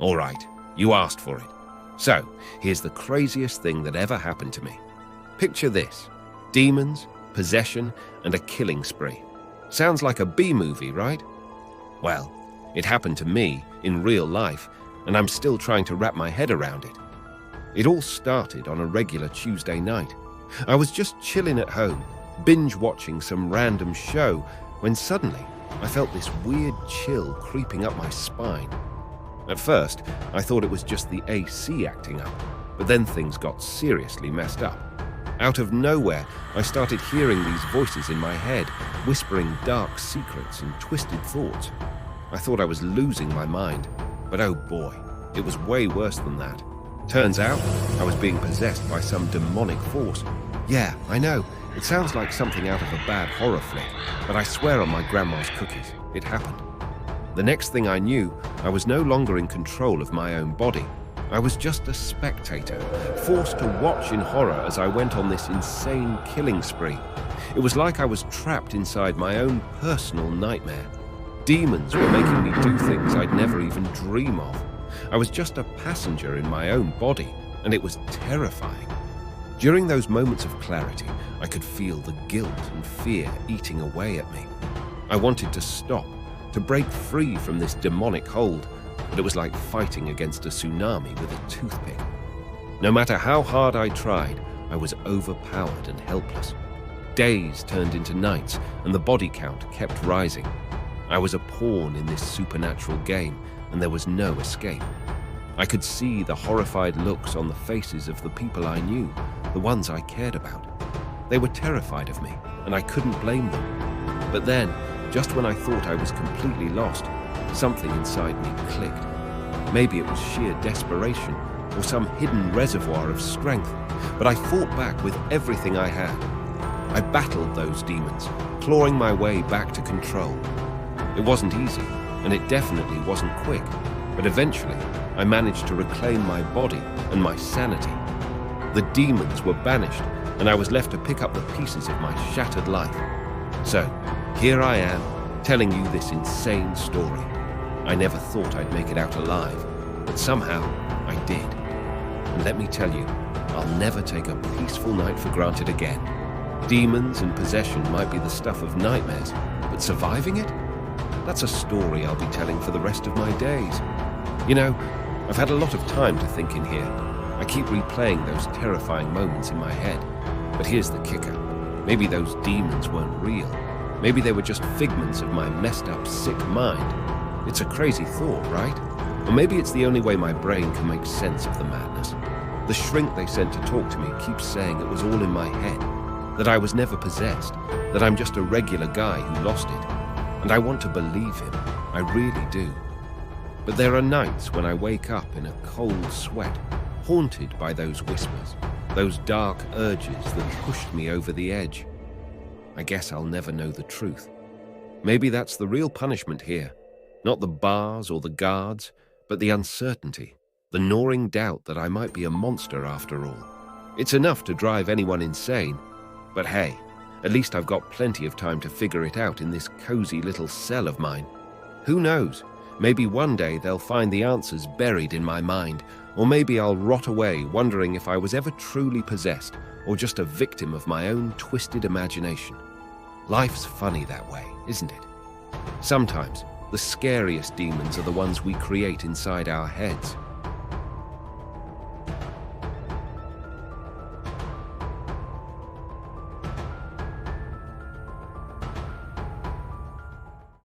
All right, you asked for it. So, here's the craziest thing that ever happened to me. Picture this: demons, possession, and a killing spree. Sounds like a B-movie, right? Well, it happened to me in real life, and I'm still trying to wrap my head around it. It all started on a regular Tuesday night. I was just chilling at home, binge-watching some random show, when suddenly I felt this weird chill creeping up my spine. At first, I thought it was just the AC acting up, but then things got seriously messed up. Out of nowhere, I started hearing these voices in my head, whispering dark secrets and twisted thoughts. I thought I was losing my mind, but oh boy, it was way worse than that. Turns out, I was being possessed by some demonic force. Yeah, I know, it sounds like something out of a bad horror flick, but I swear on my grandma's cookies, it happened. The next thing I knew, I was no longer in control of my own body. I was just a spectator, forced to watch in horror as I went on this insane killing spree. It was like I was trapped inside my own personal nightmare. Demons were making me do things I'd never even dream of. I was just a passenger in my own body, and it was terrifying. During those moments of clarity, I could feel the guilt and fear eating away at me. I wanted to stop, to break free from this demonic hold, but it was like fighting against a tsunami with a toothpick. No matter how hard I tried, I was overpowered and helpless. Days turned into nights, and the body count kept rising. I was a pawn in this supernatural game, and there was no escape. I could see the horrified looks on the faces of the people I knew, the ones I cared about. They were terrified of me, and I couldn't blame them. But then, just when I thought I was completely lost, something inside me clicked. Maybe it was sheer desperation or some hidden reservoir of strength, but I fought back with everything I had. I battled those demons, clawing my way back to control. It wasn't easy, and it definitely wasn't quick, but eventually I managed to reclaim my body and my sanity. The demons were banished, and I was left to pick up the pieces of my shattered life. So, here I am, telling you this insane story. I never thought I'd make it out alive, but somehow I did. And let me tell you, I'll never take a peaceful night for granted again. Demons and possession might be the stuff of nightmares, but surviving it? That's a story I'll be telling for the rest of my days. You know, I've had a lot of time to think in here. I keep replaying those terrifying moments in my head. But here's the kicker. Maybe those demons weren't real. Maybe they were just figments of my messed up, sick mind. It's a crazy thought, right? Or maybe it's the only way my brain can make sense of the madness. The shrink they sent to talk to me keeps saying it was all in my head, that I was never possessed, that I'm just a regular guy who lost it. And I want to believe him. I really do. But there are nights when I wake up in a cold sweat, haunted by those whispers, those dark urges that pushed me over the edge. I guess I'll never know the truth. Maybe that's the real punishment here. Not the bars or the guards, but the uncertainty, the gnawing doubt that I might be a monster after all. It's enough to drive anyone insane. But hey, at least I've got plenty of time to figure it out in this cozy little cell of mine. Who knows? Maybe one day they'll find the answers buried in my mind, or maybe I'll rot away wondering if I was ever truly possessed or just a victim of my own twisted imagination. Life's funny that way, isn't it? Sometimes the scariest demons are the ones we create inside our heads.